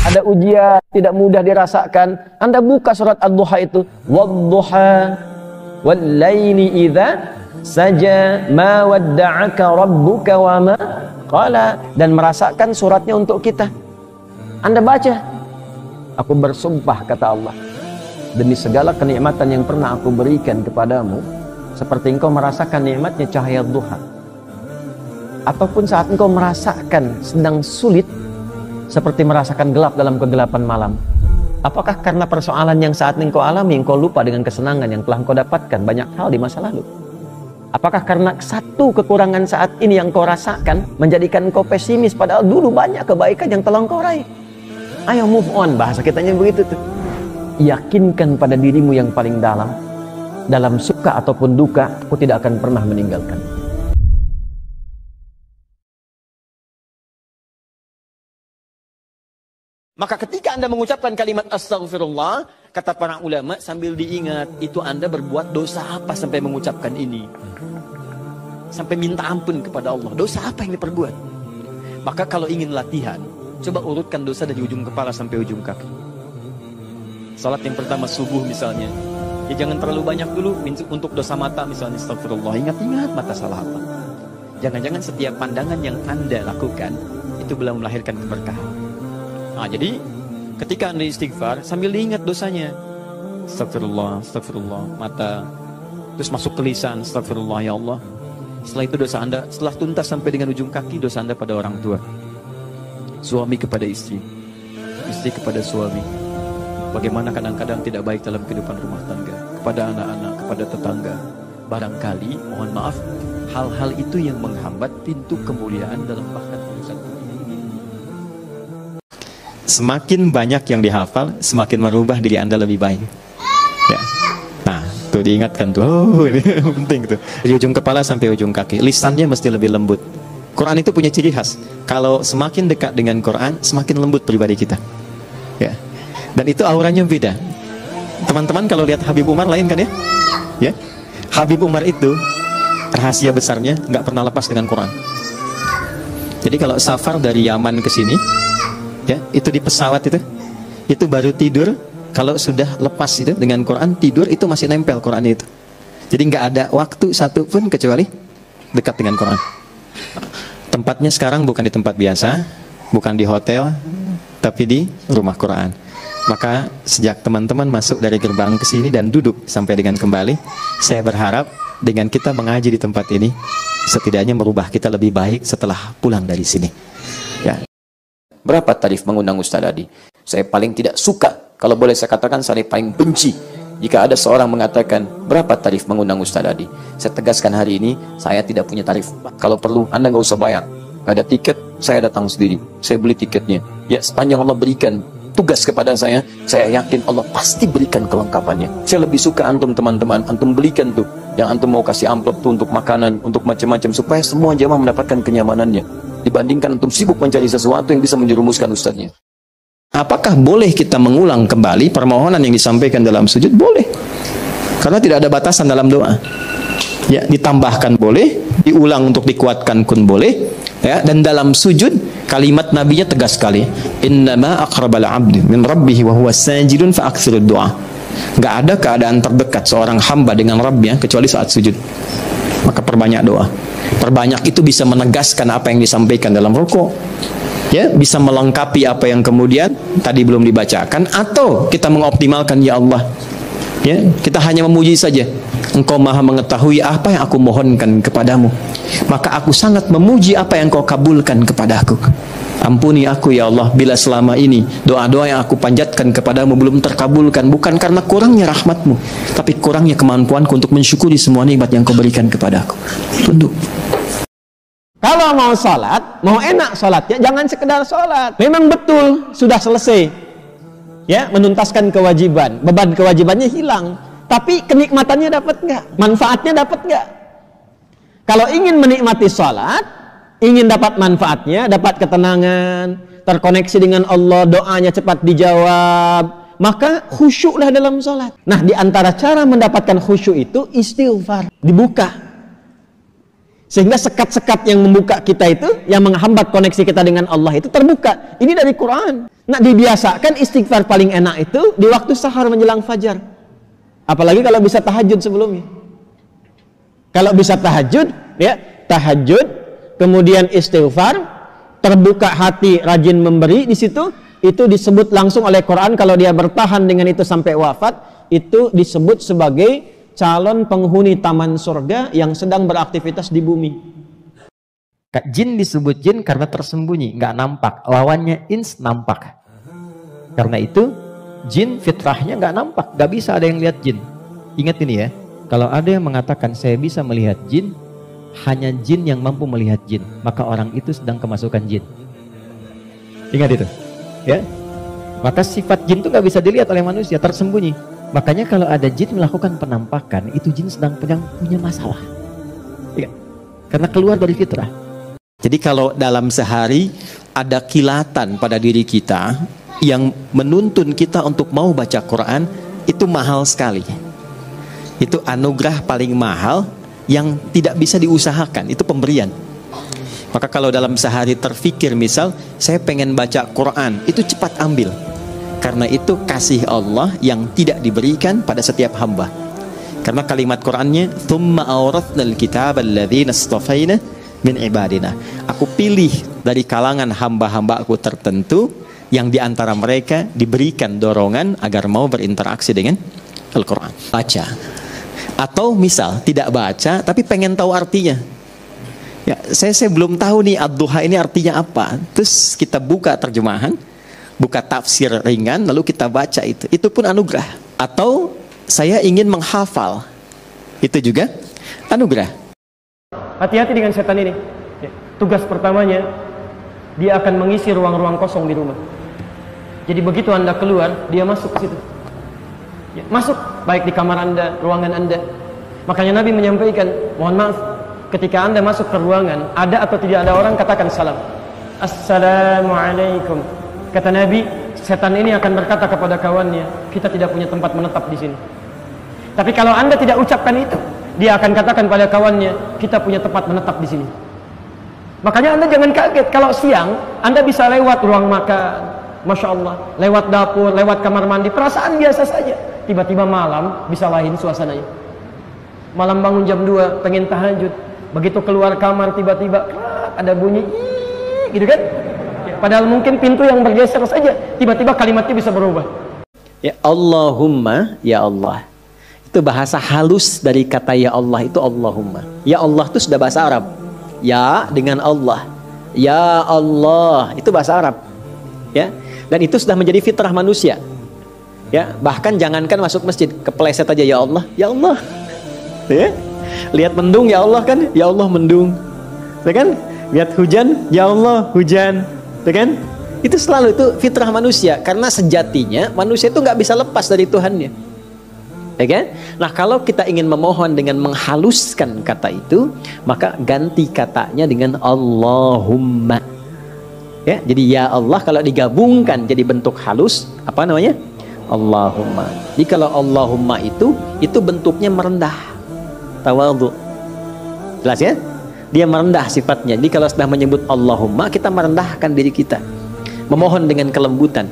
ada ujian, tidak mudah dirasakan, Anda buka surat Ad-Duha itu, Wad-duha wal-laili idza saja ma wadda'aka rabbuka wa ma qala, dan merasakan suratnya untuk kita. Anda baca, aku bersumpah kata Allah, demi segala kenikmatan yang pernah aku berikan kepadamu, seperti engkau merasakan nikmatnya cahaya duha, ataupun saat engkau merasakan sedang sulit, seperti merasakan gelap dalam kegelapan malam. Apakah karena persoalan yang saat engkau alami, engkau lupa dengan kesenangan yang telah engkau dapatkan banyak hal di masa lalu? Apakah karena satu kekurangan saat ini yang kau rasakan menjadikan engkau pesimis, padahal dulu banyak kebaikan yang telah engkau raih? Ayo move on, bahasa kitanya begitu tuh. Yakinkan pada dirimu yang paling dalam suka ataupun duka, aku tidak akan pernah meninggalkan. Maka ketika Anda mengucapkan kalimat astaghfirullah, kata para ulama, sambil diingat, itu Anda berbuat dosa apa sampai mengucapkan ini? Sampai minta ampun kepada Allah. Dosa apa yang diperbuat? Maka kalau ingin latihan, coba urutkan dosa dari ujung kepala sampai ujung kaki. Salat yang pertama subuh misalnya, ya jangan terlalu banyak dulu. Untuk dosa mata misalnya, astagfirullah, ingat-ingat mata salah apa. Jangan-jangan setiap pandangan yang Anda lakukan itu belum melahirkan keberkahan. Nah, jadi ketika Anda istighfar sambil diingat dosanya, astagfirullah, astagfirullah, mata, terus masuk ke lisan, astagfirullah ya Allah. Setelah itu dosa Anda, setelah tuntas sampai dengan ujung kaki, dosa Anda pada orang tua, suami kepada istri, istri kepada suami. Bagaimana kadang-kadang tidak baik dalam kehidupan rumah tangga, kepada anak-anak, kepada tetangga. Barangkali, mohon maaf, hal-hal itu yang menghambat pintu kemuliaan dalam bahkan urusan. Semakin banyak yang dihafal, semakin merubah diri Anda lebih baik. Ya. Nah, tuh diingatkan tuh, oh ini penting tuh. Dari ujung kepala sampai ujung kaki, lisannya mesti lebih lembut. Quran itu punya ciri khas. Kalau semakin dekat dengan Quran, semakin lembut pribadi kita. Ya. Dan itu auranya beda. Teman-teman kalau lihat Habib Umar lain kan ya? Ya. Habib Umar itu rahasia besarnya nggak pernah lepas dengan Quran. Jadi kalau safar dari Yaman ke sini, ya, itu di pesawat itu baru tidur kalau sudah lepas itu dengan Quran, tidur itu masih nempel Quran itu. Jadi nggak ada waktu satu pun kecuali dekat dengan Quran. Tempatnya sekarang bukan di tempat biasa, bukan di hotel, tapi di rumah Quran. Maka sejak teman-teman masuk dari gerbang ke sini dan duduk sampai dengan kembali, saya berharap dengan kita mengaji di tempat ini, setidaknya merubah kita lebih baik setelah pulang dari sini. Ya. Berapa tarif mengundang Ustaz tadi? Saya paling tidak suka, kalau boleh saya katakan saya paling benci jika ada seorang mengatakan, berapa tarif mengundang Ustaz tadi? Saya tegaskan hari ini, saya tidak punya tarif. Kalau perlu, Anda nggak usah bayar. Ada tiket, saya datang sendiri. Saya beli tiketnya. Ya, sepanjang Allah berikan tugas kepada saya yakin Allah pasti berikan kelengkapannya. Saya lebih suka antum teman-teman, antum belikan tuh yang antum mau kasih amplop tuh untuk makanan, untuk macam-macam, supaya semua jamaah mendapatkan kenyamanannya, dibandingkan antum sibuk mencari sesuatu yang bisa menjerumuskan ustadznya. Apakah boleh kita mengulang kembali permohonan yang disampaikan dalam sujud? Boleh, karena tidak ada batasan dalam doa. Ya, ditambahkan boleh, diulang untuk dikuatkan pun boleh. Ya, dan dalam sujud kalimat nabinya tegas sekali, innama aqrabal 'abdi min rabbih wa huwa sajidun fa aktsirud du'a. Enggak ada keadaan terdekat seorang hamba dengan Rabbnya kecuali saat sujud. Maka perbanyak doa. Perbanyak itu bisa menegaskan apa yang disampaikan dalam rukuk. Ya, bisa melengkapi apa yang kemudian tadi belum dibacakan, atau kita mengoptimalkan, ya Allah. Ya, kita hanya memuji saja. Engkau maha mengetahui apa yang aku mohonkan kepadamu, maka aku sangat memuji apa yang kau kabulkan kepadaku. Ampuni aku ya Allah bila selama ini doa-doa yang aku panjatkan kepadamu belum terkabulkan, bukan karena kurangnya rahmatmu, tapi kurangnya kemampuanku untuk mensyukuri semua nikmat yang kau berikan kepadaku. Tunduk. Kalau mau sholat, mau enak sholatnya, jangan sekedar sholat. Memang betul sudah selesai, ya, menuntaskan kewajiban, beban kewajibannya hilang. Tapi kenikmatannya dapat nggak? Manfaatnya dapat nggak? Kalau ingin menikmati sholat, ingin dapat manfaatnya, dapat ketenangan, terkoneksi dengan Allah, doanya cepat dijawab, maka khusyuklah dalam sholat. Nah, di antara cara mendapatkan khusyuk itu istighfar, dibuka. Sehingga sekat-sekat yang membuka kita itu, yang menghambat koneksi kita dengan Allah itu terbuka. Ini dari Quran. Nah, dibiasakan istighfar paling enak itu di waktu sahar menjelang fajar. Apalagi kalau bisa tahajud sebelumnya. Kalau bisa tahajud, ya, tahajud, kemudian istighfar, terbuka hati, rajin memberi di situ, itu disebut langsung oleh Quran kalau dia bertahan dengan itu sampai wafat, itu disebut sebagai calon penghuni taman surga yang sedang beraktivitas di bumi. Jin disebut jin karena tersembunyi, nggak nampak. Lawannya ins nampak. Karena itu jin fitrahnya nggak nampak, nggak bisa ada yang lihat jin. Ingat ini ya, kalau ada yang mengatakan saya bisa melihat jin, hanya jin yang mampu melihat jin, maka orang itu sedang kemasukan jin. Ingat itu, ya. Maka sifat jin itu nggak bisa dilihat oleh manusia, tersembunyi. Makanya kalau ada jin melakukan penampakan, itu jin sedang punya masalah, ya. Karena keluar dari fitrah. Jadi kalau dalam sehari ada kilatan pada diri kita yang menuntun kita untuk mau baca Quran, itu mahal sekali. Itu anugerah paling mahal yang tidak bisa diusahakan, itu pemberian. Maka kalau dalam sehari terfikir misal, saya pengen baca Quran, itu cepat ambil. Karena itu kasih Allah yang tidak diberikan pada setiap hamba. Karena kalimat Qurannya, "Tsumma awrathnal kitaba alladzina istafaina min ibadina." Aku pilih dari kalangan hamba-hamba aku tertentu yang diantara mereka diberikan dorongan agar mau berinteraksi dengan Al-Quran. Baca. Atau misal tidak baca tapi pengen tahu artinya. Ya, saya belum tahu nih ad-duha ini artinya apa. Terus kita buka terjemahan, buka tafsir ringan, lalu kita baca itu. Itu pun anugerah. Atau saya ingin menghafal. Itu juga anugerah. Hati-hati dengan setan ini. Ya, tugas pertamanya, dia akan mengisi ruang-ruang kosong di rumah. Jadi begitu Anda keluar, dia masuk ke situ. Ya, masuk, baik di kamar Anda, ruangan Anda. Makanya Nabi menyampaikan, mohon maaf, ketika Anda masuk ke ruangan, ada atau tidak ada orang, katakan salam. Assalamualaikum. Kata Nabi, setan ini akan berkata kepada kawannya, kita tidak punya tempat menetap di sini. Tapi kalau Anda tidak ucapkan itu, dia akan katakan pada kawannya, kita punya tempat menetap di sini. Makanya Anda jangan kaget kalau siang Anda bisa lewat ruang makan, Masya Allah, lewat dapur, lewat kamar mandi, perasaan biasa saja. Tiba-tiba malam bisa lain suasananya. Malam bangun jam 2, pengen tahajud, begitu keluar kamar tiba-tiba ada bunyi, gitu kan? Ya, padahal mungkin pintu yang bergeser saja, tiba-tiba kalimatnya bisa berubah. Ya Allahumma, ya Allah. Itu bahasa halus dari kata ya Allah, itu Allahumma. Ya Allah itu sudah bahasa Arab. Ya dengan Allah. Ya Allah, itu bahasa Arab. Ya. Dan itu sudah menjadi fitrah manusia. Ya, bahkan jangankan masuk masjid, kepleset aja ya Allah, ya Allah. Ya. Lihat mendung ya Allah kan, ya Allah mendung. Ya kan? Lihat hujan, ya Allah hujan. Ya kan? Itu selalu itu fitrah manusia, karena sejatinya manusia itu nggak bisa lepas dari Tuhannya. Ya kan? Nah, kalau kita ingin memohon dengan menghaluskan kata itu, maka ganti katanya dengan Allahumma. Ya, jadi ya Allah kalau digabungkan jadi bentuk halus, apa namanya? Allahumma. Jadi kalau Allahumma itu bentuknya merendah, tawadhu. Jelas ya? Dia merendah sifatnya. Jadi kalau sudah menyebut Allahumma, kita merendahkan diri kita, memohon dengan kelembutan.